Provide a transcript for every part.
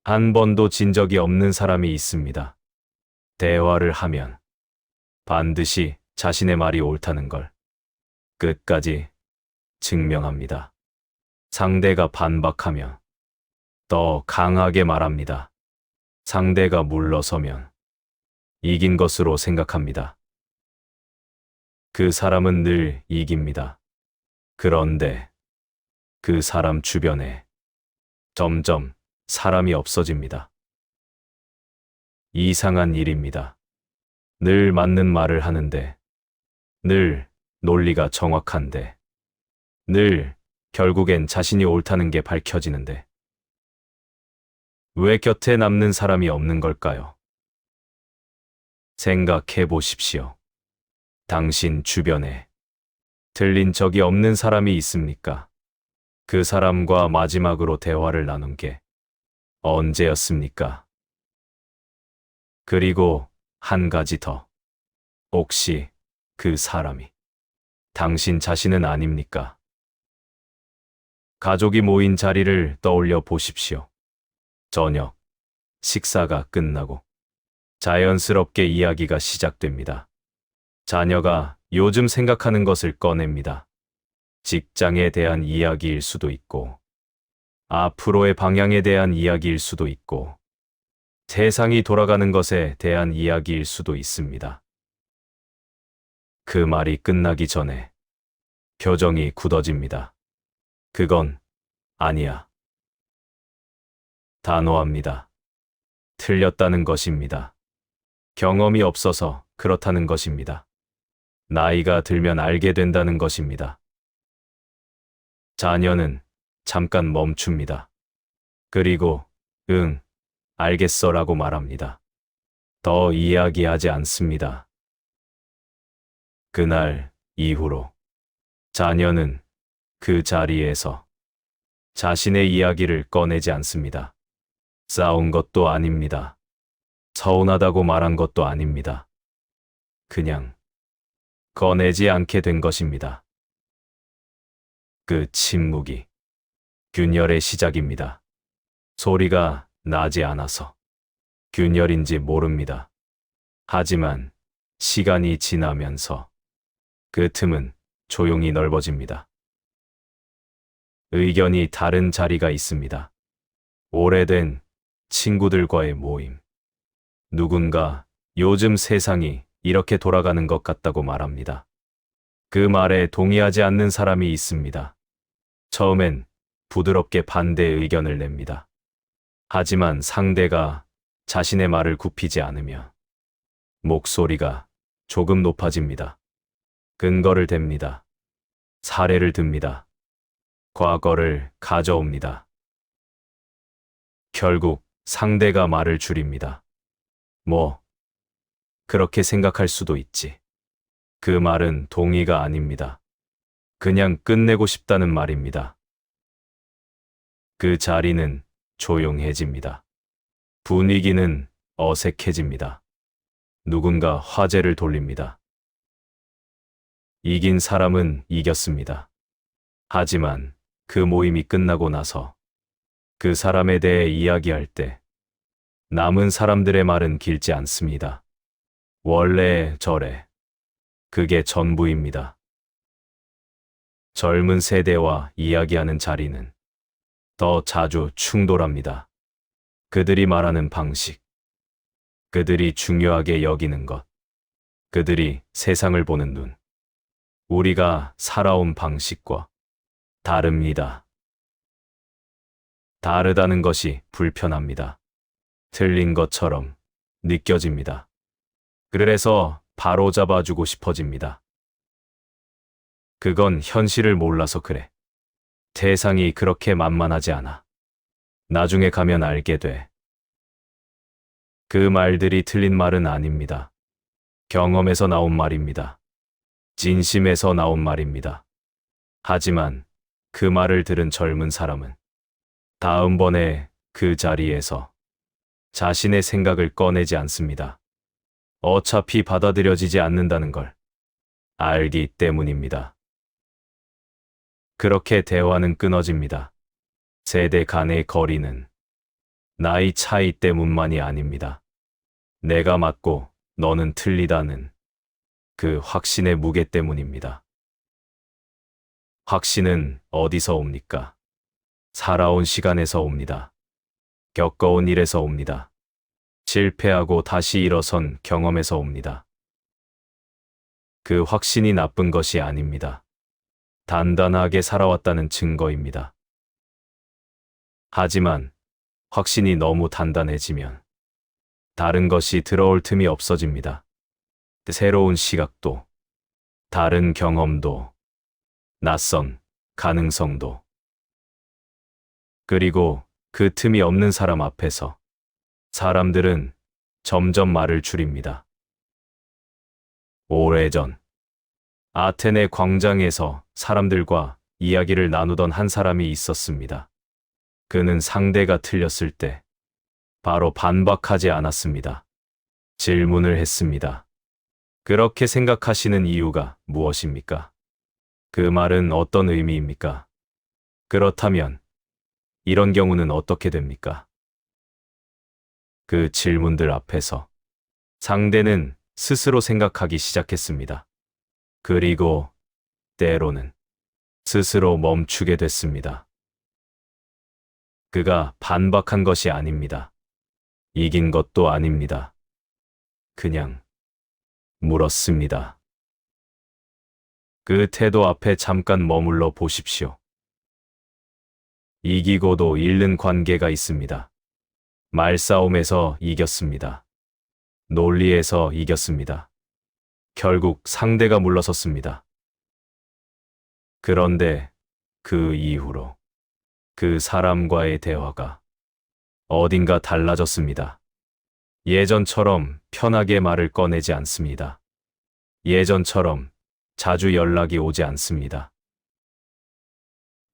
한 번도 진 적이 없는 사람이 있습니다. 대화를 하면 반드시 자신의 말이 옳다는 걸 끝까지 증명합니다. 상대가 반박하면 더 강하게 말합니다. 상대가 물러서면 이긴 것으로 생각합니다. 그 사람은 늘 이깁니다. 그런데 그 사람 주변에 점점 사람이 없어집니다. 이상한 일입니다. 늘 맞는 말을 하는데, 늘 논리가 정확한데, 늘 결국엔 자신이 옳다는 게 밝혀지는데, 왜 곁에 남는 사람이 없는 걸까요? 생각해 보십시오. 당신 주변에 틀린 적이 없는 사람이 있습니까? 그 사람과 마지막으로 대화를 나눈 게 언제였습니까? 그리고 한 가지 더. 혹시 그 사람이 당신 자신은 아닙니까? 가족이 모인 자리를 떠올려 보십시오. 저녁, 식사가 끝나고 자연스럽게 이야기가 시작됩니다. 자녀가 요즘 생각하는 것을 꺼냅니다. 직장에 대한 이야기일 수도 있고, 앞으로의 방향에 대한 이야기일 수도 있고, 세상이 돌아가는 것에 대한 이야기일 수도 있습니다. 그 말이 끝나기 전에 표정이 굳어집니다. 그건 아니야. 단호합니다. 틀렸다는 것입니다. 경험이 없어서 그렇다는 것입니다. 나이가 들면 알게 된다는 것입니다. 자녀는 잠깐 멈춥니다. 그리고 응, 알겠어라고 말합니다. 더 이야기하지 않습니다. 그날 이후로 자녀는 그 자리에서 자신의 이야기를 꺼내지 않습니다. 싸운 것도 아닙니다. 서운하다고 말한 것도 아닙니다. 그냥 꺼내지 않게 된 것입니다. 그 침묵이 균열의 시작입니다. 소리가 나지 않아서 균열인지 모릅니다. 하지만 시간이 지나면서 그 틈은 조용히 넓어집니다. 의견이 다른 자리가 있습니다. 오래된 친구들과의 모임. 누군가 요즘 세상이 이렇게 돌아가는 것 같다고 말합니다. 그 말에 동의하지 않는 사람이 있습니다. 처음엔 부드럽게 반대 의견을 냅니다. 하지만 상대가 자신의 말을 굽히지 않으며 목소리가 조금 높아집니다. 근거를 댑니다. 사례를 듭니다. 과거를 가져옵니다. 결국 상대가 말을 줄입니다. 그렇게 생각할 수도 있지. 그 말은 동의가 아닙니다. 그냥 끝내고 싶다는 말입니다. 그 자리는 조용해집니다. 분위기는 어색해집니다. 누군가 화제를 돌립니다. 이긴 사람은 이겼습니다. 하지만 그 모임이 끝나고 나서 그 사람에 대해 이야기할 때 남은 사람들의 말은 길지 않습니다. 원래 저래. 그게 전부입니다. 젊은 세대와 이야기하는 자리는 더 자주 충돌합니다. 그들이 말하는 방식, 그들이 중요하게 여기는 것, 그들이 세상을 보는 눈, 우리가 살아온 방식과 다릅니다. 다르다는 것이 불편합니다. 틀린 것처럼 느껴집니다. 그래서 바로 잡아주고 싶어집니다. 그건 현실을 몰라서 그래. 세상이 그렇게 만만하지 않아. 나중에 가면 알게 돼. 그 말들이 틀린 말은 아닙니다. 경험에서 나온 말입니다. 진심에서 나온 말입니다. 하지만 그 말을 들은 젊은 사람은 다음번에 그 자리에서 자신의 생각을 꺼내지 않습니다. 어차피 받아들여지지 않는다는 걸 알기 때문입니다. 그렇게 대화는 끊어집니다. 세대 간의 거리는 나이 차이 때문만이 아닙니다. 내가 맞고 너는 틀리다는 그 확신의 무게 때문입니다. 확신은 어디서 옵니까? 살아온 시간에서 옵니다. 겪어온 일에서 옵니다. 실패하고 다시 일어선 경험에서 옵니다. 그 확신이 나쁜 것이 아닙니다. 단단하게 살아왔다는 증거입니다. 하지만 확신이 너무 단단해지면 다른 것이 들어올 틈이 없어집니다. 새로운 시각도, 다른 경험도, 낯선 가능성도. 그리고 그 틈이 없는 사람 앞에서 사람들은 점점 말을 줄입니다. 오래전 아테네 광장에서 사람들과 이야기를 나누던 한 사람이 있었습니다. 그는 상대가 틀렸을 때 바로 반박하지 않았습니다. 질문을 했습니다. 그렇게 생각하시는 이유가 무엇입니까? 그 말은 어떤 의미입니까? 그렇다면 이런 경우는 어떻게 됩니까? 그 질문들 앞에서 상대는 스스로 생각하기 시작했습니다. 그리고 때로는 스스로 멈추게 됐습니다. 그가 반박한 것이 아닙니다. 이긴 것도 아닙니다. 그냥 물었습니다. 그 태도 앞에 잠깐 머물러 보십시오. 이기고도 잃는 관계가 있습니다. 말싸움에서 이겼습니다. 논리에서 이겼습니다. 결국 상대가 물러섰습니다. 그런데 그 이후로 그 사람과의 대화가 어딘가 달라졌습니다. 예전처럼 편하게 말을 꺼내지 않습니다. 예전처럼 자주 연락이 오지 않습니다.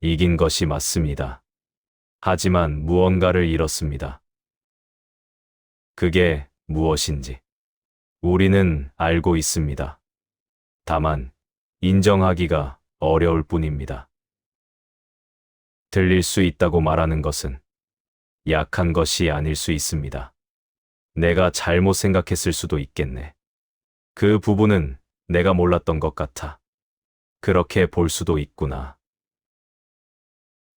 이긴 것이 맞습니다. 하지만 무언가를 잃었습니다. 그게 무엇인지 우리는 알고 있습니다. 다만 인정하기가 어려울 뿐입니다. 들릴 수 있다고 말하는 것은 약한 것이 아닐 수 있습니다. 내가 잘못 생각했을 수도 있겠네. 그 부분은 내가 몰랐던 것 같아. 그렇게 볼 수도 있구나.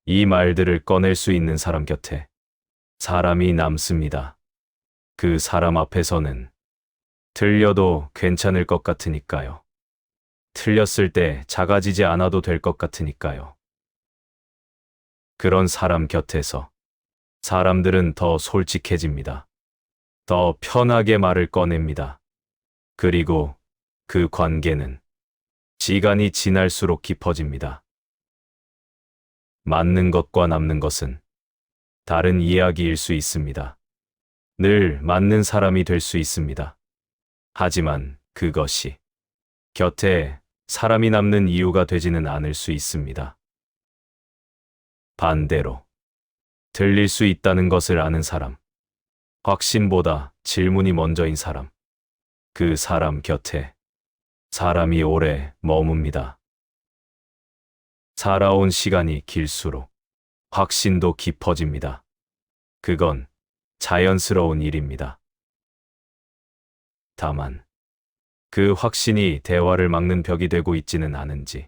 이 말들을 꺼낼 수 있는 사람 곁에 사람이 남습니다. 그 사람 앞에서는 틀려도 괜찮을 것 같으니까요. 틀렸을 때 작아지지 않아도 될 것 같으니까요. 그런 사람 곁에서 사람들은 더 솔직해집니다. 더 편하게 말을 꺼냅니다. 그리고 그 관계는 시간이 지날수록 깊어집니다. 맞는 것과 남는 것은 다른 이야기일 수 있습니다. 늘 맞는 사람이 될 수 있습니다. 하지만 그것이 곁에 사람이 남는 이유가 되지는 않을 수 있습니다. 반대로 들릴 수 있다는 것을 아는 사람, 확신보다 질문이 먼저인 사람, 그 사람 곁에 사람이 오래 머뭅니다. 살아온 시간이 길수록 확신도 깊어집니다. 그건 자연스러운 일입니다. 다만 그 확신이 대화를 막는 벽이 되고 있지는 않은지,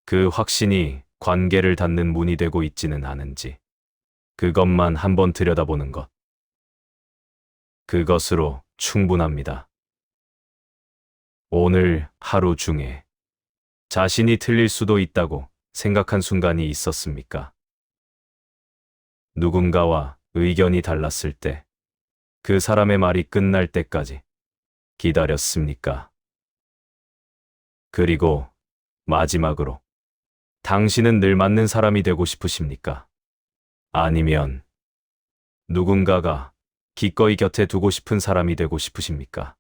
그 확신이 관계를 닫는 문이 되고 있지는 않은지, 그것만 한번 들여다보는 것. 그것으로 충분합니다. 오늘 하루 중에 자신이 틀릴 수도 있다고 생각한 순간이 있었습니까? 누군가와 의견이 달랐을 때 그 사람의 말이 끝날 때까지 기다렸습니까? 그리고 마지막으로 당신은 늘 맞는 사람이 되고 싶으십니까? 아니면 누군가가 기꺼이 곁에 두고 싶은 사람이 되고 싶으십니까?